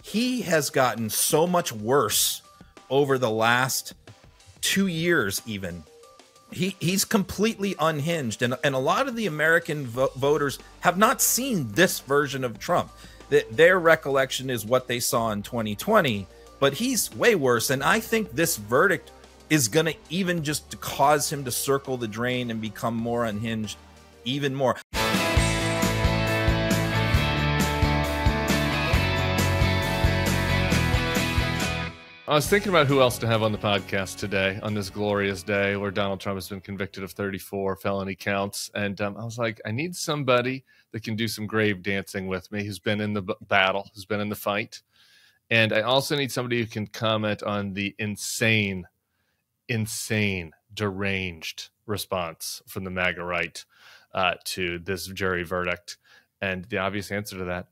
he has gotten so much worse over the last 2 years. Even he's completely unhinged, and a lot of the American voters have not seen this version of Trump. Their recollection is what they saw in 2020, but he's way worse. And I think this verdict is going to even just cause him to circle the drain and become more unhinged even more. I was thinking about who else to have on the podcast today on this glorious day where Donald Trump has been convicted of 34 felony counts. And I was like, I need somebody that can do some grave dancing with me, who's been in the battle, who's been in the fight. And I also need somebody who can comment on the insane, deranged response from the MAGA right to this jury verdict. And the obvious answer to that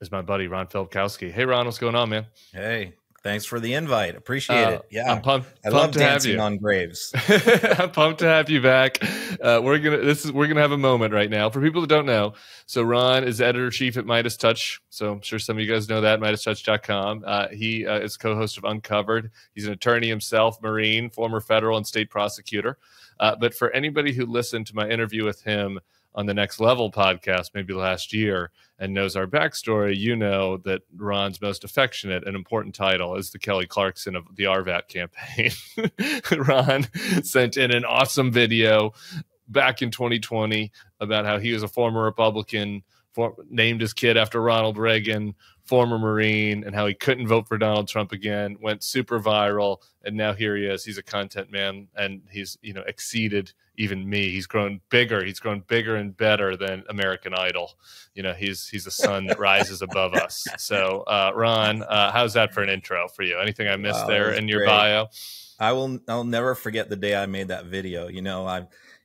is my buddy, Ron Flipkowski. Hey, Ron, what's going on, man? Hey. Thanks for the invite. Appreciate it. Yeah, I'm pumped. I love to have dancing you on graves. I'm pumped to have you back. We're gonna have a moment right now for people that don't know. So Ron is editor-in-chief at Midas Touch. So I'm sure some of you guys know that, MidasTouch.com. He is co-host of Uncovered. He's an attorney himself, Marine, former federal and state prosecutor. But for anybody who listened to my interview with him on the Next Level podcast, maybe last year, and knows our backstory, you know that Ron's most affectionate and important title is the Kelly Clarkson of the RVAT campaign. Ron sent in an awesome video back in 2020 about how he was a former Republican, named his kid after Ronald Reagan, former Marine, and how he couldn't vote for Donald Trump again, went super viral, and now here he is. He's a content man, and he's, exceeded even me. He's grown bigger. He's grown bigger and better than American Idol. He's a sun that rises above us. So, Ron, how's that for an intro for you? Anything I missed there in your bio? I'll never forget the day I made that video.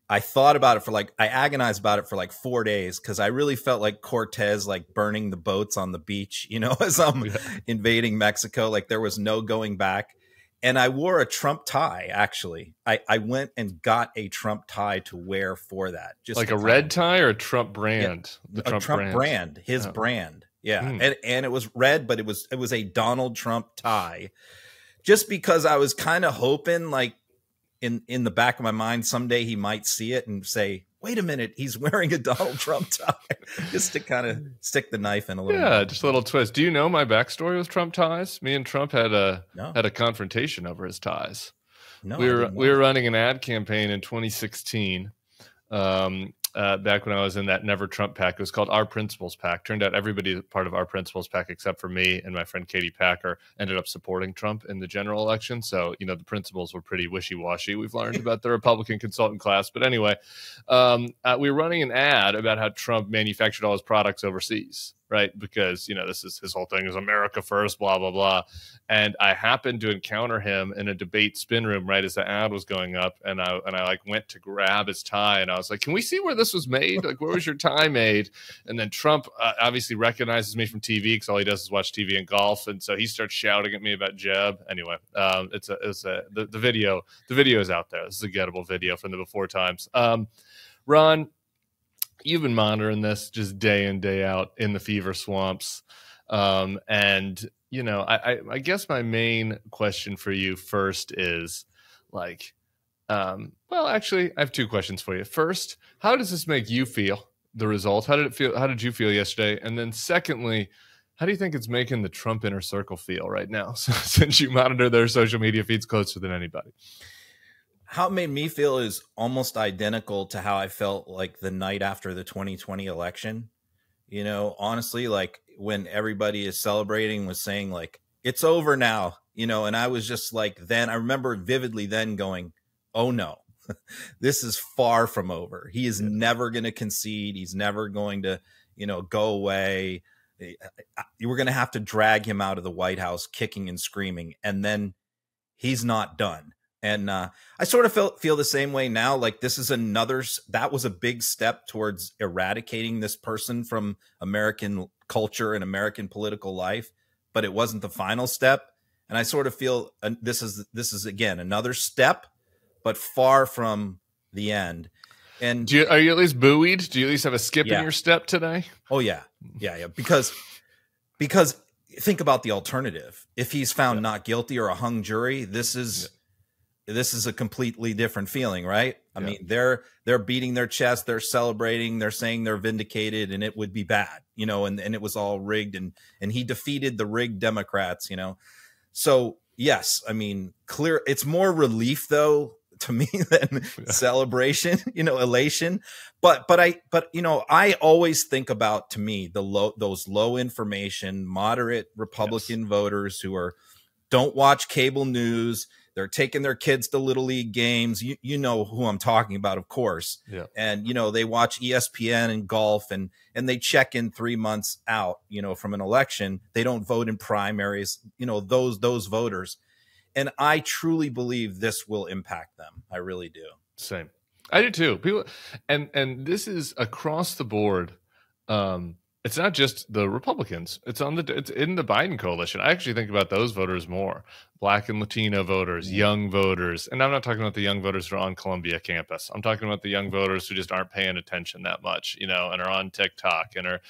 I thought about it I agonized about it for 4 days because I really felt like Cortez, burning the boats on the beach, as I'm invading Mexico. There was no going back. And I wore a Trump tie, actually. I went and got a Trump tie to wear for that. Just like a red tie or a Trump brand? Yeah, the Trump brand, his brand. Yeah. And it was red, but it was a Donald Trump tie. Just because I was kind of hoping, in the back of my mind, someday he might see it and say, wait a minute, he's wearing a Donald Trump tie, just to kind of stick the knife in a little bit. Yeah, just a little twist. Do you know my backstory with Trump ties? Me and Trump had a confrontation over his ties. No, we were running an ad campaign in 2016. Back when I was in that Never Trump PAC. It was called Our Principles PAC. Turned out everybody part of Our Principles PAC, except for me and my friend Katie Packer, ended up supporting Trump in the general election. So, the principles were pretty wishy-washy. We've learned about the Republican consultant class. But anyway, we were running an ad about how Trump manufactured all his products overseas, right? Because, this is his whole thing is America first, blah, blah, blah. And I happened to encounter him in a debate spin room right as the ad was going up. And I went to grab his tie and I was like, can we see where this was made? Where was your tie made? And then Trump obviously recognizes me from TV because all he does is watch TV and golf. And so he starts shouting at me about Jeb. Anyway, the video is out there. This is a gettable video from the before times. Ron, you've been monitoring this just day in, day out in the fever swamps. I guess my main question for you first is actually, I have two questions for you. First, how does this make you feel, the result? How did it feel? How did you feel yesterday? And then secondly, how do you think it's making the Trump inner circle feel right now, since you monitor their social media feeds closer than anybody? How it made me feel is almost identical to how I felt the night after the 2020 election. Honestly, when everybody is celebrating was saying it's over now, and I was just then I remember vividly then going, oh no, this is far from over. He is never going to concede. He's never going to, go away. We're going to have to drag him out of the White House kicking and screaming. And then he's not done. And I sort of feel the same way now. This is that was a big step towards eradicating this person from American culture and American political life, but it wasn't the final step. And I sort of feel this is again another step, but far from the end. And are you at least buoyed? Do you at least have a skip in your step today? Oh yeah. Because think about the alternative. If he's found not guilty or a hung jury, this is a completely different feeling, right? I mean, they're beating their chest, they're celebrating, they're saying they're vindicated, and it would be bad, you know, and it was all rigged, and he defeated the rigged Democrats, you know. So yes, I mean, clear. It's more relief though to me than celebration, you know, elation. But you know, I always think about, to me, those low information, moderate Republican voters who don't watch cable news. They're taking their kids to Little League games. You know who I'm talking about, of course. Yeah. And, you know, they watch ESPN and golf, and they check in 3 months out, you know, from an election. They don't vote in primaries, you know, those voters. And I truly believe this will impact them. I really do. Same. I do too. People, and this is across the board. It's not just the Republicans. It's in the Biden coalition. I actually think about those voters more. Black and Latino voters, young voters. And I'm not talking about the young voters who are on Columbia campus. I'm talking about the young voters who just aren't paying attention that much, you know, and are on TikTok and are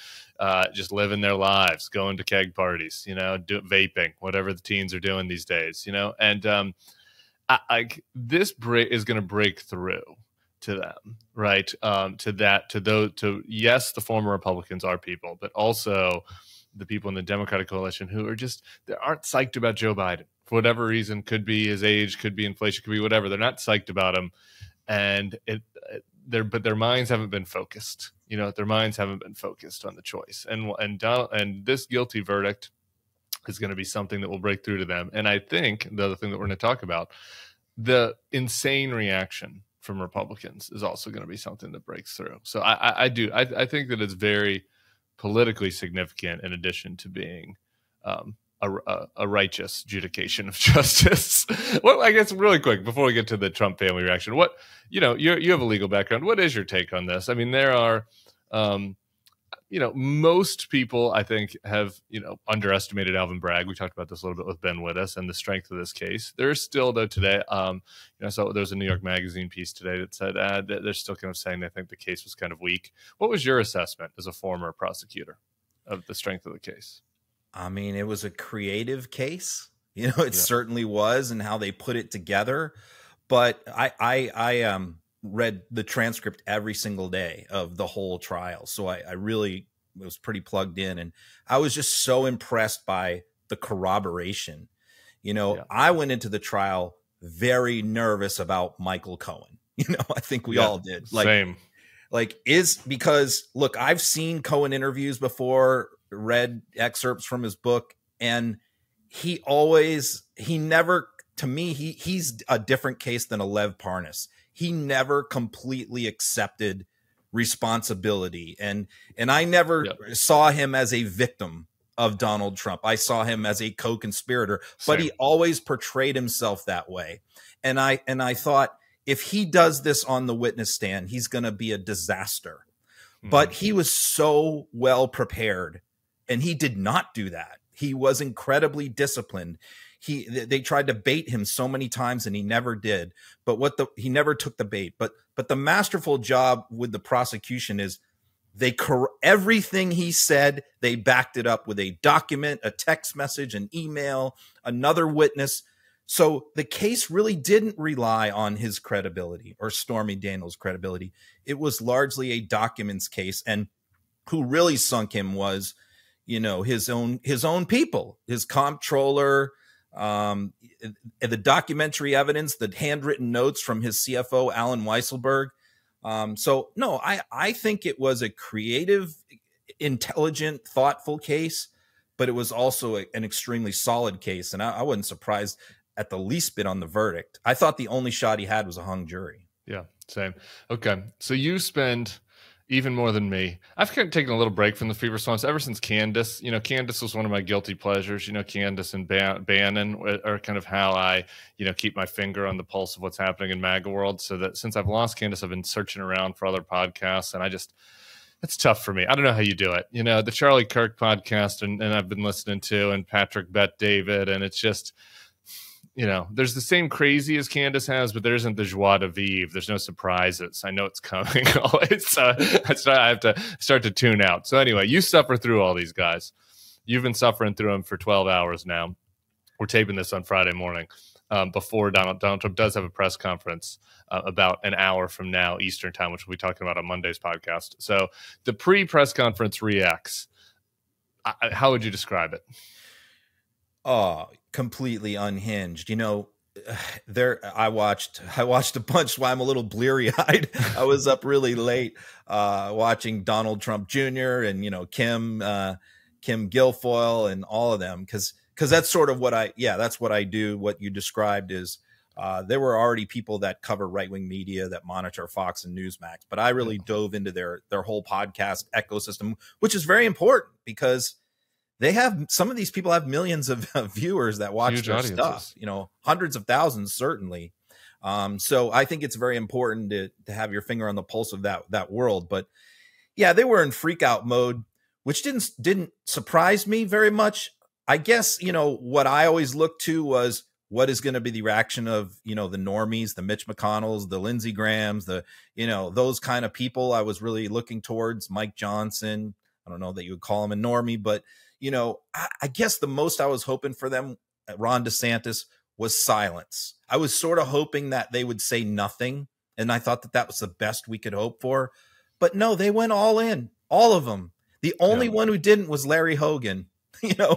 just living their lives, going to keg parties, you know, vaping, whatever the teens are doing these days, you know. And this is going to break through to them, right? Yes, the former Republicans are people, but also the people in the Democratic coalition who they aren't psyched about Joe Biden for whatever reason. Could be his age, could be inflation, could be whatever. They're not psyched about him, and but their minds haven't been focused. You know, their minds haven't been focused on the choice, and this guilty verdict is going to be something that will break through to them. And I think the other thing that we're going to talk about, the insane reaction from Republicans, is also going to be something that breaks through. So I think that it's very politically significant, in addition to being a righteous adjudication of justice. Well, I guess really quick before we get to the Trump family reaction, what, you know, you have a legal background. What is your take on this? I mean, there are, you know, most people, I think, have, you know, underestimated Alvin Bragg. We talked about this a little bit with Ben Wittes and the strength of this case. There's still, though, today, you know, so there's a New York Magazine piece today that said they're still kind of saying they think the case was kind of weak. What was your assessment as a former prosecutor of the strength of the case? I mean, it was a creative case. You know, it certainly was, and how they put it together. But I read the transcript every single day of the whole trial. So I really was pretty plugged in, and I was just so impressed by the corroboration. You know, I went into the trial very nervous about Michael Cohen. You know, I think we all did. Same. Because look, I've seen Cohen interviews before, read excerpts from his book, and he's a different case than a Lev Parnas. He never completely accepted responsibility. And I never saw him as a victim of Donald Trump. I saw him as a co-conspirator, but he always portrayed himself that way. And I thought, if he does this on the witness stand, he's going to be a disaster. Mm-hmm. But he was so well prepared, and he did not do that. He was incredibly disciplined. They tried to bait him so many times, and he never did. But he never took the bait. But the masterful job with the prosecution is everything he said, they backed it up with a document, a text message, an email, another witness. So the case really didn't rely on his credibility or Stormy Daniels' credibility. It was largely a documents case, and who really sunk him was, you know, his own people, his comptroller, the documentary evidence, the handwritten notes from his CFO, Alan Weisselberg. So no, I think it was a creative, intelligent, thoughtful case, but it was also an extremely solid case. And I wasn't surprised at the least bit on the verdict. I thought the only shot he had was a hung jury. Yeah, same. Okay. So you spend even more than me. I've kind of taken a little break from the free response ever since Candace. You know, Candace was one of my guilty pleasures. You know, Candace and Bannon are kind of how I, you know, keep my finger on the pulse of what's happening in MAGA world. So that since I've lost Candace, I've been searching around for other podcasts, and it's tough for me. I don't know how you do it. You know, the Charlie Kirk podcast, and I've been listening to, and Patrick Bet David, and it's just, you know, there's the same crazy as Candace has, but there isn't the joie de vivre. There's no surprises. I know it's coming always. So I have to start to tune out. So anyway, you suffer through all these guys. You've been suffering through them for 12 hours now. We're taping this on Friday morning before Donald Trump does have a press conference about an hour from now, Eastern time, which we'll be talking about on Monday's podcast. So the pre-press conference reacts. How would you describe it? Oh, completely unhinged. I watched a bunch while I'm a little bleary-eyed. I was up really late watching Donald Trump Jr. and Kim Guilfoyle and all of them because that's sort of that's what I do. What you described is there were already people that cover right-wing media that monitor Fox and Newsmax, but I really dove into their whole podcast ecosystem, which is very important because some of these people have millions of viewers that watch their stuff, hundreds of thousands, certainly. So I think it's very important to have your finger on the pulse of that world. But yeah, they were in freak out mode, which didn't surprise me very much. I guess, what I always looked to was what is going to be the reaction of, the normies, the Mitch McConnells, the Lindsey Grahams, those kind of people. I was really looking towards Mike Johnson. I don't know that you would call him a normie, but I guess the most I was hoping for them, Ron DeSantis, was silence. I was sort of hoping that they would say nothing. And I thought that was the best we could hope for. But no, they went all in, all of them. The only one who didn't was Larry Hogan,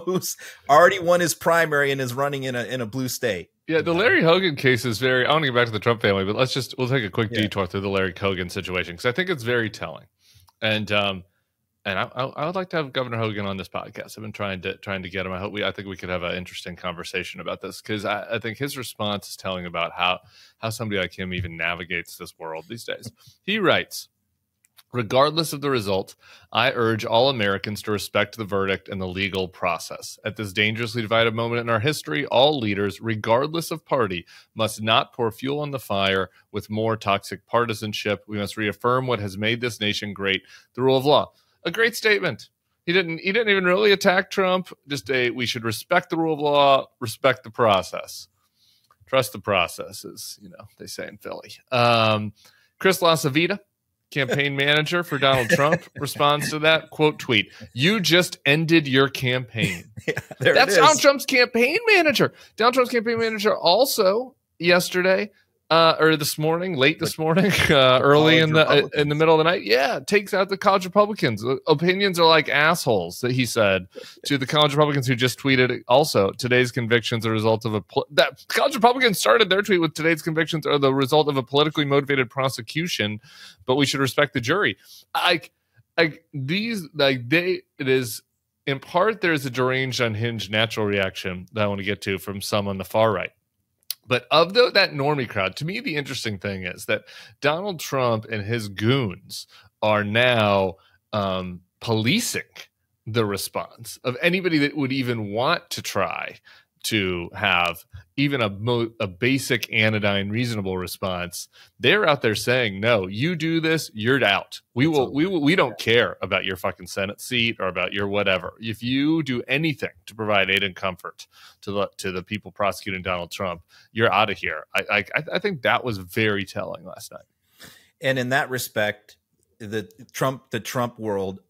who's already won his primary and is running in a blue state. Yeah, the Larry Hogan case is very, I want to get back to the Trump family, but we'll take a quick detour through the Larry Hogan situation because I think it's very telling. And I would like to have Governor Hogan on this podcast. I've been trying to get him. I think we could have an interesting conversation about this because I think his response is telling about how somebody like him even navigates this world these days. He writes, regardless of the result, I urge all Americans to respect the verdict and the legal process. At this dangerously divided moment in our history, all leaders, regardless of party, must not pour fuel on the fire with more toxic partisanship. We must reaffirm what has made this nation great, the rule of law. A great statement. He didn't even really attack Trump. We should respect the rule of law, respect the process. Trust the process, as they say in Philly. Chris LaCivita, campaign manager for Donald Trump, responds to that. Quote tweet, "You just ended your campaign." That's Donald Trump's campaign manager. Donald Trump's campaign manager also yesterday or this morning, late this morning, early in the middle of the night, takes out the college Republicans. Opinions are like assholes, that he said to the college Republicans who just tweeted also, today's convictions are a result of that college Republicans started their tweet with today's convictions are the result of a politically motivated prosecution, but we should respect the jury. It is in part, there's a deranged, unhinged natural reaction that I want to get to from some on the far right. But of that normie crowd, to me, the interesting thing is that Donald Trump and his goons are now policing the response of anybody that would even want to try to have even a basic anodyne reasonable response. They're out there saying, no, you do this, you're out. We don't care about your fucking Senate seat or about your whatever. If you do anything to provide aid and comfort to the people prosecuting Donald Trump, you're out of here. I think that was very telling last night. And in that respect, the Trump world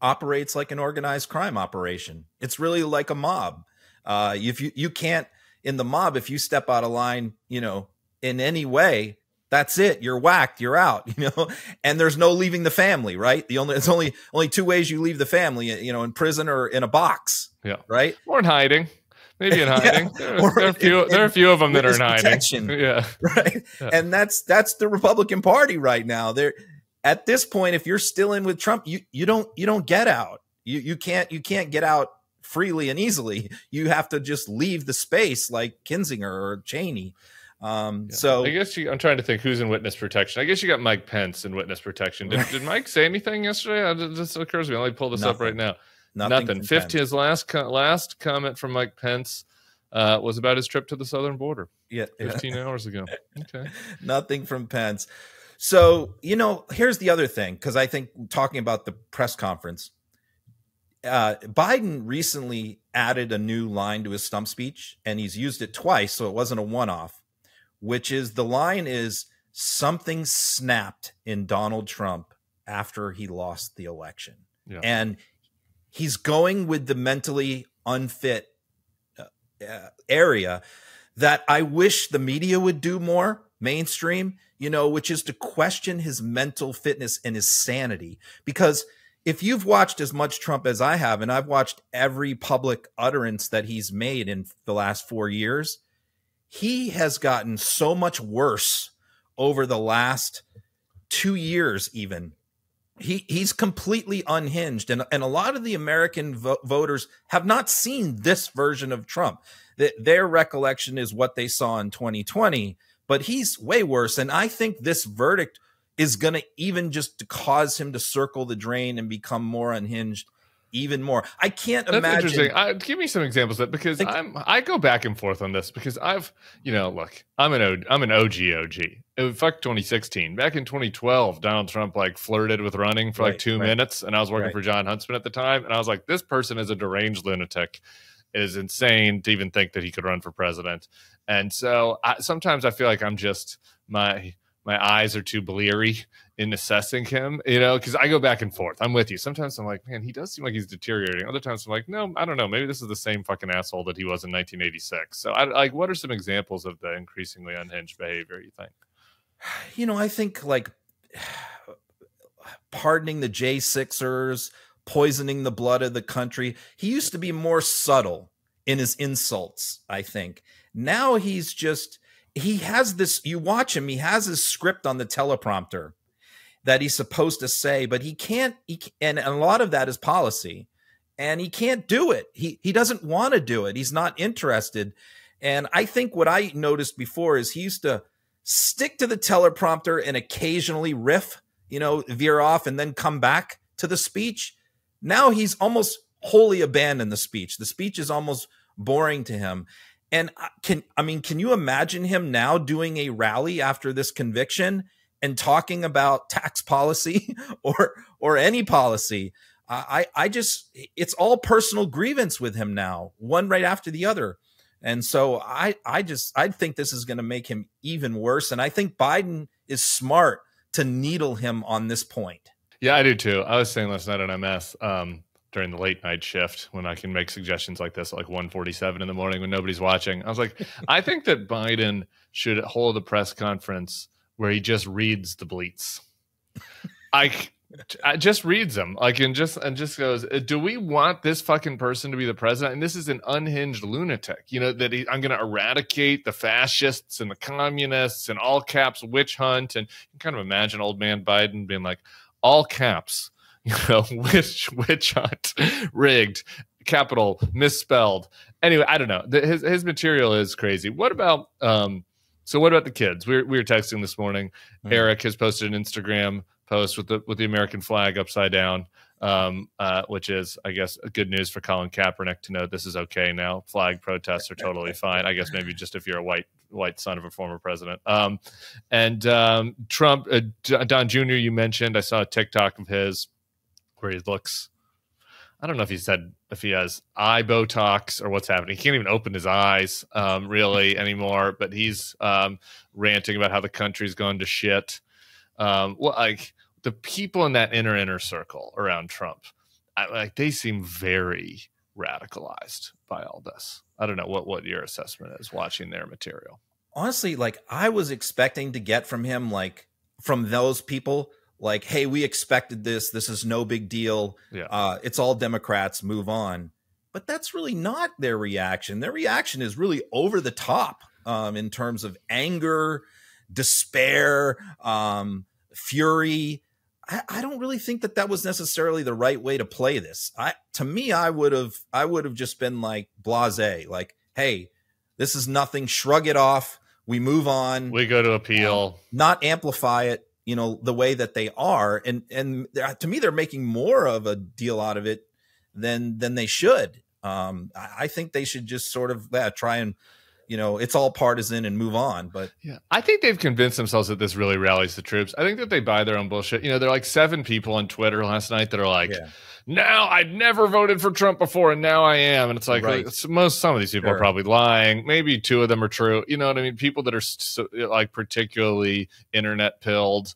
operates like an organized crime operation. It's really like a mob. If you can't, in the mob, if you step out of line, in any way, that's it. You're whacked. You're out. And there's no leaving the family, right? It's only two ways you leave the family. In prison or in a box. Yeah. Right. Or in hiding. Maybe in hiding. There are a few of them that are in hiding. Yeah. Right. Yeah. And that's the Republican Party right now. They're at this point, if you're still in with Trump, you don't get out. You can't get out freely and easily. You have to just leave the space like Kinzinger or Cheney. So I guess I'm trying to think who's in witness protection. I guess you got Mike Pence in witness protection. Did Mike say anything yesterday? This occurs to me. Let me pull this up right now. Nothing. His last comment from Mike Pence was about his trip to the southern border. 15 hours ago. Okay. Nothing from Pence. So, here's the other thing, because I think talking about the press conference, Biden recently added a new line to his stump speech, and he's used it twice, so it wasn't a one-off, which is the line is something snapped in Donald Trump after he lost the election. Yeah. And he's going with the mentally unfit area that I wish the media would do more, mainstream, which is to question his mental fitness and his sanity. Because if you've watched as much Trump as I have, and I've watched every public utterance that he's made in the last 4 years, he has gotten so much worse over the last 2 years even. He's completely unhinged. And a lot of the American voters have not seen this version of Trump. Their recollection is what they saw in 2020, but he's way worse. And I think this verdict is going to even just cause him to circle the drain and become more unhinged even more. I can't imagine. Interesting. Give me some examples of that, because I go back and forth on this, because I've, look, I'm an OG. Fuck 2016. Back in 2012, Donald Trump flirted with running for 2 minutes, and I was working for John Huntsman at the time, and I was like, this person is a deranged lunatic. It is insane to even think that he could run for president. And so sometimes I feel like I'm just my eyes are too bleary in assessing him, because I go back and forth. I'm with you. Sometimes I'm like, man, he does seem like he's deteriorating. Other times I'm like, no, I don't know. Maybe this is the same fucking asshole that he was in 1986. So what are some examples of the increasingly unhinged behavior, you think? I think pardoning the J6ers, poisoning the blood of the country. He used to be more subtle in his insults, I think. Now he has this, you watch him, he has his script on the teleprompter that he's supposed to say, but he can't, and a lot of that is policy, and he can't do it. He doesn't want to do it. He's not interested. And I think what I noticed before is he used to stick to the teleprompter and occasionally riff, veer off and then come back to the speech. Now he's almost wholly abandoned the speech. The speech is almost boring to him. And can you imagine him now doing a rally after this conviction and talking about tax policy or any policy? It's all personal grievance with him now, one right after the other. And so I think this is going to make him even worse. And I think Biden is smart to needle him on this point. Yeah, I do too. I was saying last night on MS, during the late night shift, when I can make suggestions like this at 1:47 in the morning when nobody's watching, I was like, I think that Biden should hold a press conference where he just reads the bleats. I just reads them and just goes, do we want this fucking person to be the president? And this is an unhinged lunatic, that I'm going to eradicate the fascists and the communists and all caps witch hunt. And you can kind of imagine old man Biden being like, all caps, witch hunt, rigged, capital misspelled. Anyway, I don't know. His material is crazy. What about the kids? We were texting this morning. Mm-hmm. Eric has posted an Instagram post with the American flag upside down, which is, I guess, good news for Colin Kaepernick to know this is okay now. Flag protests are totally fine. I guess maybe just if you're a white son of a former president. Trump, Don Jr. you mentioned, I saw a TikTok of his where he looks, I don't know if he has eye Botox or what's happening. He can't even open his eyes really anymore, but he's ranting about how the country's gone to shit. The people in that inner circle around Trump, they seem very radicalized by all this. I don't know what your assessment is watching their material. Honestly, I was expecting to get from him, from those people, hey, we expected this. This is no big deal. Yeah. It's all Democrats. Move on. But that's really not their reaction. Their reaction is really over the top in terms of anger, despair, fury. I don't really think that was necessarily the right way to play this. To me, I would have just been blasé, hey, this is nothing. Shrug it off. We move on. We go to appeal. Not amplify it, the way that they are. And to me, they're making more of a deal out of it than they should. I think they should just sort of try and, it's all partisan and move on. But yeah, I think they've convinced themselves that this really rallies the troops. I think that they buy their own bullshit. There are 7 people on Twitter last night that are now I'd never voted for Trump before and now I am. And it's right. Some of these people are probably lying. Maybe 2 of them are true. You know what I mean? People that are particularly internet pilled,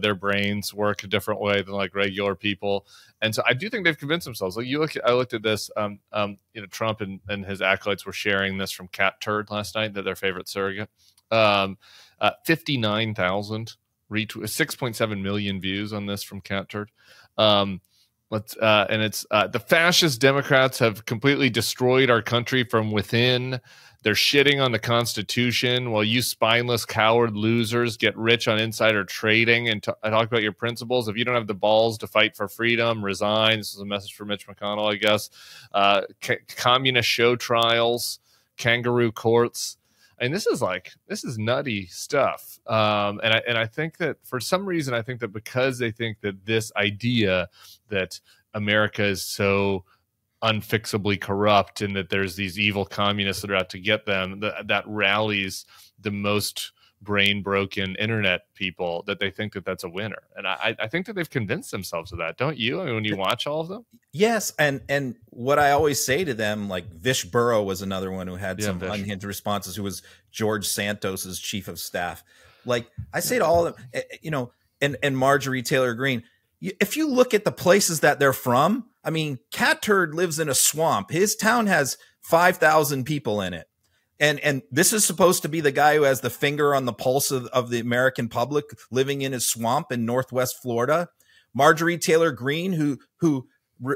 their brains work a different way than like regular people. And so I do think they've convinced themselves. Like I looked at this, Trump and his acolytes were sharing this from Cat Turd last night, that their favorite surrogate. 59,000 retweets, 6.7 million views on this from Cat Turd. And it's the fascist Democrats have completely destroyed our country from within. They're shitting on the Constitution while you spineless coward losers get rich on insider trading. And I talk about your principles. If you don't have the balls to fight for freedom, resign. This is a message for Mitch McConnell, I guess. Communist show trials, kangaroo courts. And this is nutty stuff. And I think that for some reason, I think that because they think that this idea that America is so unfixably corrupt and that there's these evil communists that are out to get them, that rallies the most brain broken internet people, that they think that that's a winner. And I think that they've convinced themselves of that. Don't you? I mean, when you watch all of them? Yes. And what I always say to them, like Vish Burrow was another one who had some unhinged responses, who was George Santos's chief of staff. Like I say to all of them, and Marjorie Taylor Greene, if you look at the places that they're from, I mean, Cat Turd lives in a swamp. His town has 5,000 people in it. And this is supposed to be the guy who has the finger on the pulse of the American public, living in his swamp in Northwest Florida. Marjorie Taylor Greene, who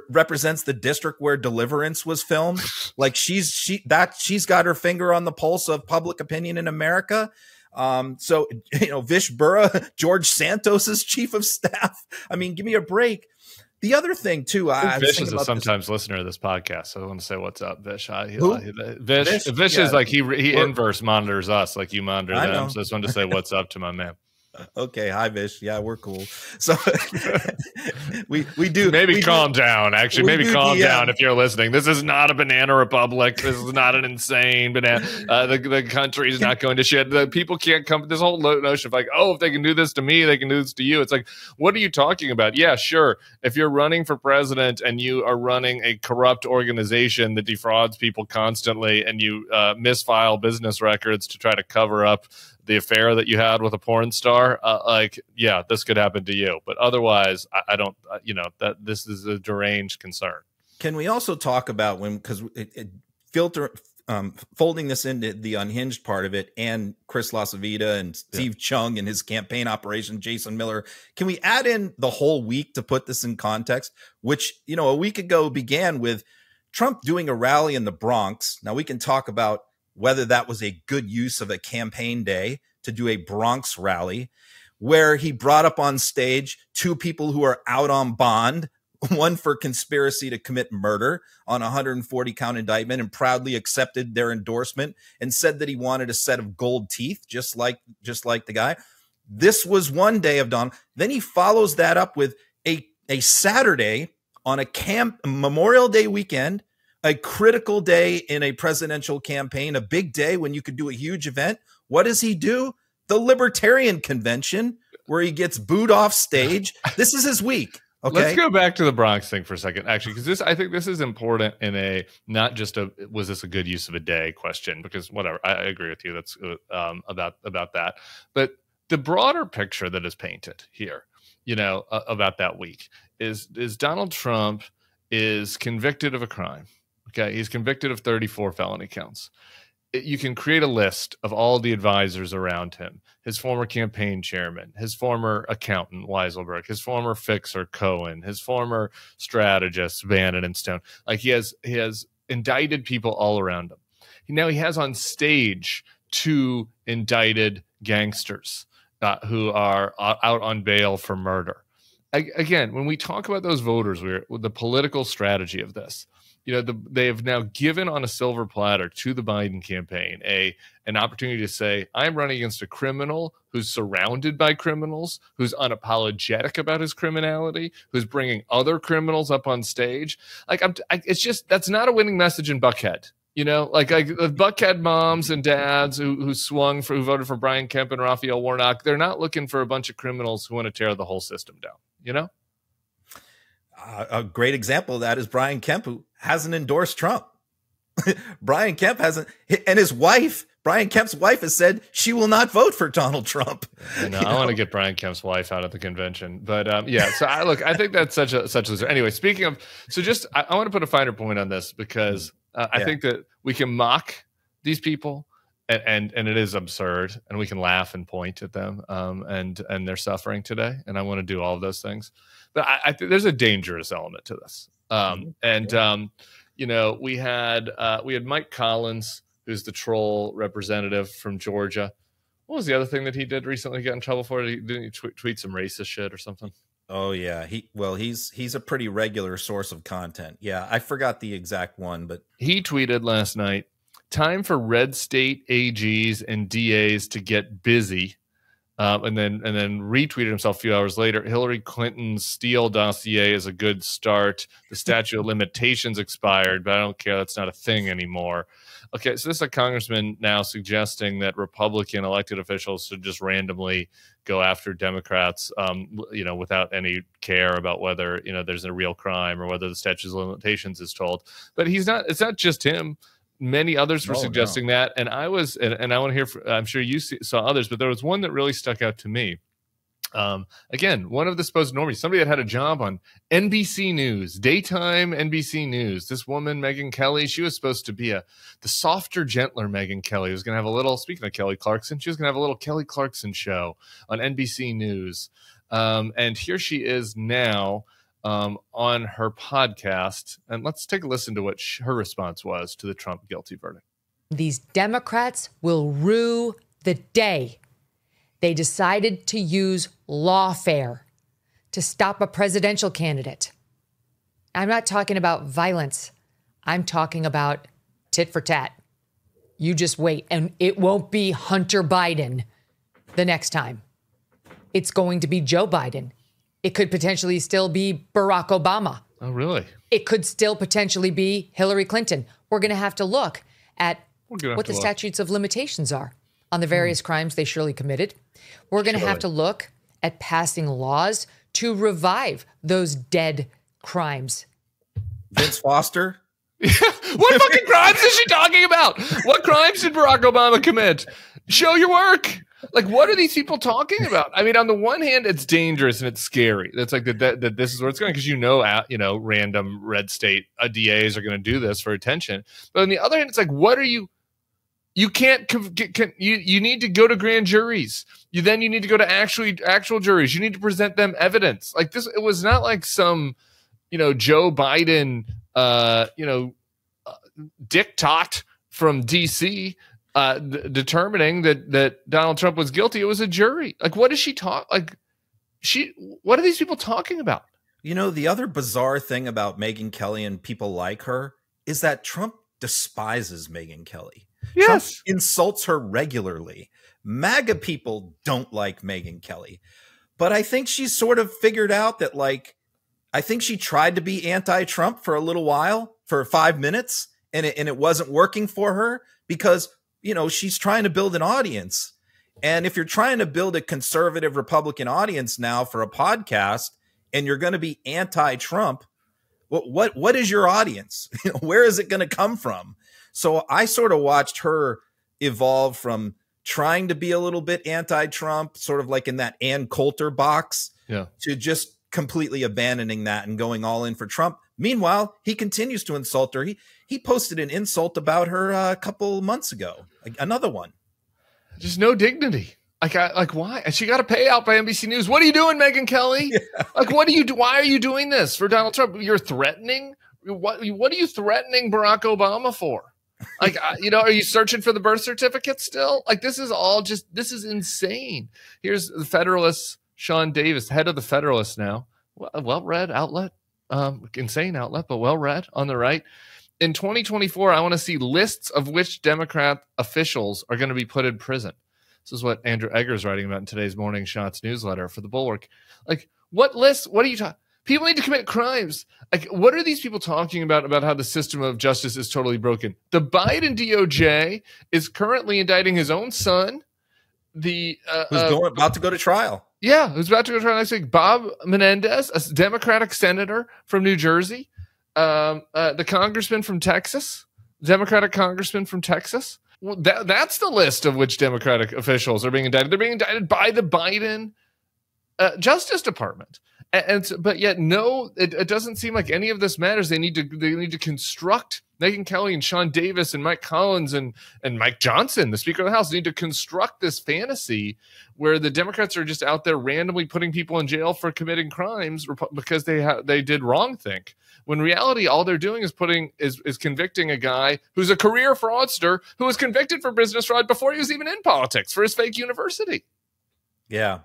represents the district where Deliverance was filmed. Like she's got her finger on the pulse of public opinion in America. So Vish Burrow, George Santos's chief of staff. I mean, give me a break. The other thing too, Vish is a sometimes listener of this podcast, so I want to say what's up, Vish. Vish is like he inverse monitors us, like you monitor them. So I just wanted to say what's up to my man. Okay, hi Vish. Yeah, we're cool. So we do calm down. Actually, maybe calm down if you're listening. This is not a banana republic. This is not an insane banana. The country is not going to shit. The people can't come. This whole notion of like, oh, if they can do this to me, they can do this to you. It's like, what are you talking about? Yeah, sure. If you're running for president and you are running a corrupt organization that defrauds people constantly, and you misfile business records to try to cover up the affair that you had with a porn star, this could happen to you. But otherwise, I don't, that this is a deranged concern. Can we also talk about because folding this into the unhinged part of it, and Chris LaCivita and Steve Chung and his campaign operation, Jason Miller, can we add in the whole week to put this in context, which, a week ago began with Trump doing a rally in the Bronx. Now we can talk about whether that was a good use of a campaign day to do a Bronx rally, where he brought up on stage two people who are out on bond, one for conspiracy to commit murder on a 140 count indictment, and proudly accepted their endorsement and said that he wanted a set of gold teeth, just like the guy. This was one day of dawn. Then he follows that up with a Saturday on a Memorial Day weekend, a critical day in a presidential campaign, a big day when you could do a huge event. What does he do? The Libertarian Convention, where he gets booed off stage. This is his week. Okay. Let's go back to the Bronx thing for a second, actually, because I think this is important in a not just a was this a good use of a day question, because whatever, I agree with you. That's about that, but the broader picture that is painted here, about that week is Donald Trump is convicted of a crime. Okay, he's convicted of 34 felony counts. You can create a list of all the advisors around him, his former campaign chairman, his former accountant, Weiselberg, his former fixer, Cohen, his former strategist, Bannon and Stone. Like he has indicted people all around him. Now he has on stage two indicted gangsters who are out on bail for murder. Again, when we talk about those voters, the political strategy of this, they have now given on a silver platter to the Biden campaign an opportunity to say, I'm running against a criminal who's surrounded by criminals, who's unapologetic about his criminality, who's bringing other criminals up on stage. That's not a winning message in Buckhead. Like the Buckhead moms and dads who voted for Brian Kemp and Raphael Warnock, they're not looking for a bunch of criminals who want to tear the whole system down. A great example of that is Brian Kemp, who hasn't endorsed Trump. Brian Kemp hasn't, and his wife, Brian Kemp's wife has said she will not vote for Donald Trump. I want to get Brian Kemp's wife out of the convention. But so I think that's such a loser. Anyway, speaking of, I want to put a finer point on this because I think that we can mock these people and it is absurd, and we can laugh and point at them and they're suffering today. And I want to do all of those things. But I think there's a dangerous element to this. We had Mike Collins, who's the troll representative from Georgia. What was the other thing that he did recently get in trouble for? Didn't he tweet some racist shit or something? Oh yeah. He's a pretty regular source of content. Yeah. I forgot the exact one, but he tweeted last night, time for red state AGs and DAs to get busy. And then retweeted himself a few hours later. Hillary Clinton's Steele dossier is a good start. The statute of limitations expired, but I don't care. That's not a thing anymore. Okay, so this is a congressman now suggesting that Republican elected officials should just randomly go after Democrats, without any care about whether there's a real crime or whether the statute of limitations is told. But it's not just him. Many others were suggesting that, and I want to hear. I'm sure you saw others, but there was one that really stuck out to me. Again, one of the supposed normies, somebody that had a job on NBC News, daytime NBC News. This woman, Megyn Kelly, she was supposed to be the softer, gentler Megyn Kelly. Was going to have a little. Speaking of Kelly Clarkson, she was going to have a little Kelly Clarkson show on NBC News, and here she is now. On her podcast, and let's take a listen to what her response was to the Trump guilty verdict. These Democrats will rue the day they decided to use lawfare to stop a presidential candidate. I'm not talking about violence. I'm talking about tit for tat. You just wait, and it won't be Hunter Biden the next time. It's going to be Joe Biden. It could potentially still be Barack Obama. Oh, really? It could still potentially be Hillary Clinton. We're going to have to look at what the statutes of limitations are on the various crimes they surely committed. We're going to have to look at passing laws to revive those dead crimes. Vince Foster? What fucking crimes is she talking about? What crimes did Barack Obama commit? Show your work. Like, what are these people talking about? I mean, on the one hand, it's dangerous and it's scary. That's like that this is where it's going because random red state DAs are going to do this for attention. But on the other hand, it's like, what are you? You can't. You need to go to grand juries. You need to go to actual juries. You need to present them evidence. Like this, it was not like some, Joe Biden, diktat from DC. Determining that Donald Trump was guilty. It was a jury. Like, what does she talk? What are these people talking about? The other bizarre thing about Megyn Kelly and people like her is that Trump despises Megyn Kelly. Yes. Trump insults her regularly. MAGA people don't like Megyn Kelly. But I think she's sort of figured out that, I think she tried to be anti-Trump for a little while, for 5 minutes, and it wasn't working for her because she's trying to build an audience. And if you're trying to build a conservative Republican audience now for a podcast and you're going to be anti-Trump, what is your audience? Where is it going to come from? So I sort of watched her evolve from trying to be a little bit anti-Trump, sort of like in that Ann Coulter box, to just completely abandoning that and going all in for Trump. Meanwhile, he continues to insult her. He posted an insult about her a couple months ago. Another one. Just no dignity. Like why? And she got a payout by NBC News. What are you doing, Megyn Kelly? Yeah. Why are you doing this for Donald Trump? You're threatening. What are you threatening Barack Obama for? Are you searching for the birth certificate still? This is insane. Here's the Federalist, Sean Davis, head of the Federalist now. Well-read outlet. Insane outlet, but well-read on the right. In 2024, I want to see lists of which Democrat officials are going to be put in prison. This is what Andrew Egger is writing about in today's Morning Shots newsletter for the Bulwark. What lists? What are you talking? People need to commit crimes. What are these people talking about how the system of justice is totally broken? The Biden DOJ is currently indicting his own son, who's about to go to trial. Yeah, who's about to go to trial next week. Bob Menendez, a Democratic senator from New Jersey. The congressman from Texas, Democratic congressman from Texas, Well, that's the list of which Democratic officials are being indicted. They're being indicted by the Biden Justice Department. But yet, no, it doesn't seem like any of this matters. They need to construct Megyn Kelly and Sean Davis and Mike Collins and Mike Johnson, the Speaker of the House, need to construct this fantasy where the Democrats are just out there randomly putting people in jail for committing crimes because they did wrongthink. When in reality, all they're doing is convicting a guy who's a career fraudster who was convicted for business fraud before he was even in politics for his fake university. Yeah.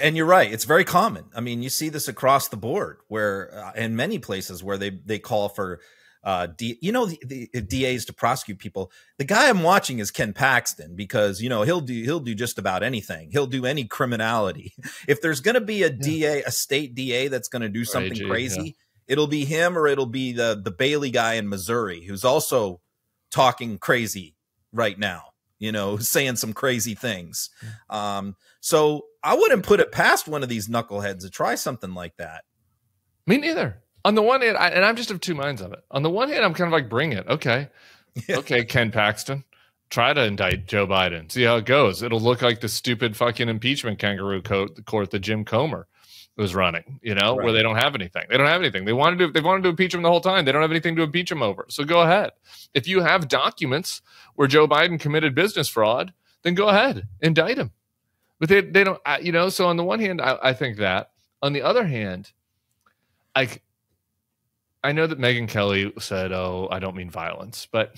And you're right. It's very common. I mean, you see this across the board where in many places where they call for, the DAs to prosecute people. The guy I'm watching is Ken Paxton because, he'll do just about anything. He'll do any criminality. If there's going to be a state DA that's going to do something crazy, it'll be him or it'll be the Bailey guy in Missouri who's also talking crazy right now, saying some crazy things. So I wouldn't put it past one of these knuckleheads to try something like that. Me neither. On the one hand, I'm just of two minds of it. On the one hand, I'm kind of like, bring it. Okay. Yeah. Okay, Ken Paxton. Try to indict Joe Biden. See how it goes. It'll look like the stupid fucking impeachment kangaroo court that Jim Comer was running, right. Where they don't have anything. They don't have anything. They wanted to impeach him the whole time. They don't have anything to impeach him over. So go ahead. If you have documents where Joe Biden committed business fraud, then go ahead, indict him. But they don't, so on the one hand, I think that. On the other hand, I know that Megyn Kelly said, "Oh, I don't mean violence," but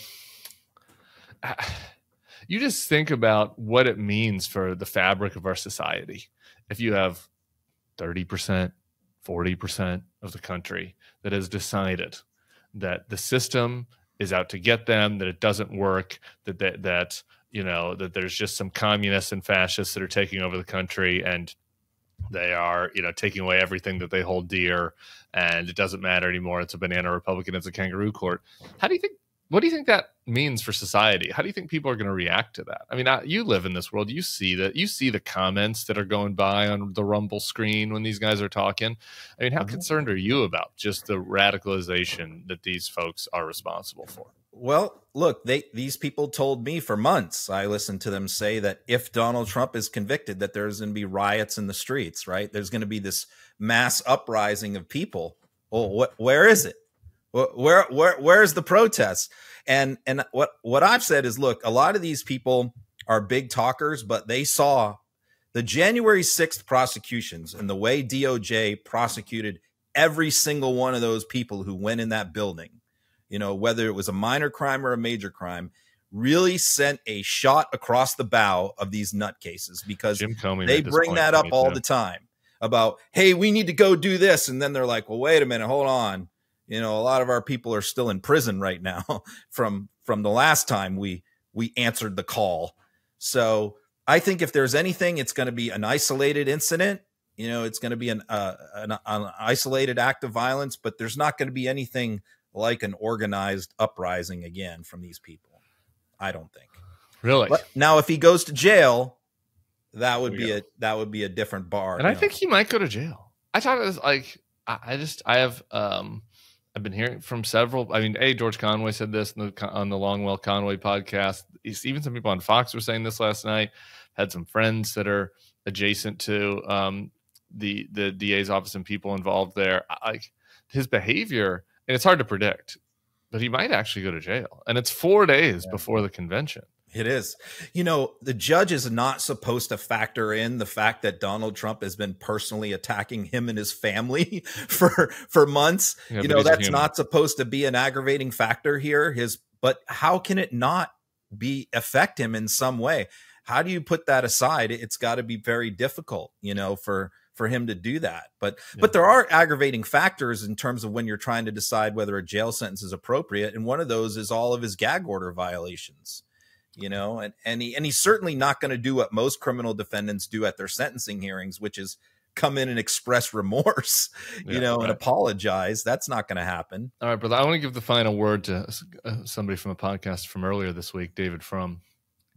you just think about what it means for the fabric of our society. If you have 30%, 40% of the country that has decided that the system is out to get them, that it doesn't work, that there's just some communists and fascists that are taking over the country and they are, taking away everything that they hold dear, and it doesn't matter anymore. It's a banana Republican. It's a kangaroo court. What do you think that means for society? How do you think people are going to react to that? I mean, you live in this world. You see the comments that are going by on the Rumble screen when these guys are talking. I mean, how concerned are you about just the radicalization that these folks are responsible for? Well, look, these people told me for months, I listened to them say that if Donald Trump is convicted, that there's going to be riots in the streets, right? There's going to be this mass uprising of people. Well, where is it? Where's the protests? And what I've said is, look, a lot of these people are big talkers, but they saw the January 6th prosecutions and the way DOJ prosecuted every single one of those people who went in that building. Whether it was a minor crime or a major crime, really sent a shot across the bow of these nutcases because they bring that up all the time about, hey, we need to go do this. And then they're like, well, wait a minute, hold on. A lot of our people are still in prison right now from the last time we answered the call. So I think if there's anything, it's going to be an isolated incident. It's going to be an isolated act of violence, but there's not going to be anything like an organized uprising again from these people. I don't think. Really? But now, if he goes to jail, that would be a different bar. And I think he might go to jail. I thought it was like I've been hearing from several. I mean, George Conway said this on the Longwell Conway podcast. Even some people on Fox were saying this last night. Had some friends that are adjacent to the DA's office and people involved there. Like his behavior. And it's hard to predict, but he might actually go to jail. And it's 4 days before the convention. It is. The judge is not supposed to factor in the fact that Donald Trump has been personally attacking him and his family for months. Yeah, that's not supposed to be an aggravating factor here. But how can it not affect him in some way? How do you put that aside? It's got to be very difficult, for him to do that. But there are aggravating factors in terms of when you're trying to decide whether a jail sentence is appropriate. And one of those is all of his gag order violations, and he's certainly not going to do what most criminal defendants do at their sentencing hearings, which is come in and express remorse, and apologize. That's not going to happen. All right, brother. I want to give the final word to somebody from a podcast from earlier this week, David Frum.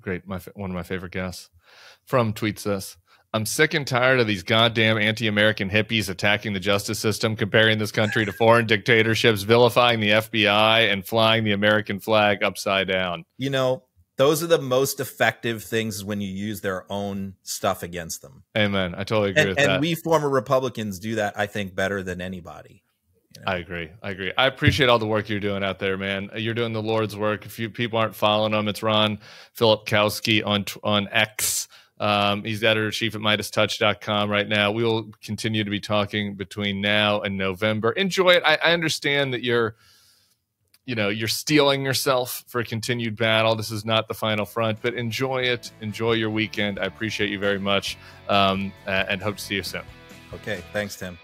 Great. One of my favorite guests. Frum tweets this: I'm sick and tired of these goddamn anti-American hippies attacking the justice system, comparing this country to foreign dictatorships, vilifying the FBI, and flying the American flag upside down. those are the most effective things when you use their own stuff against them. Amen. I totally agree with that. And we former Republicans do that, I think, better than anybody. You know? I agree. I appreciate all the work you're doing out there, man. You're doing the Lord's work. If you people aren't following him, it's Ron Flipkowski on X. He's editor-in-chief at MeidasTouch.com right now. We will continue to be talking between now and November. Enjoy it. I understand that you're steeling yourself for a continued battle. This is not the final front, but enjoy it. Enjoy your weekend. I appreciate you very much, and hope to see you soon. Okay. Thanks, Tim.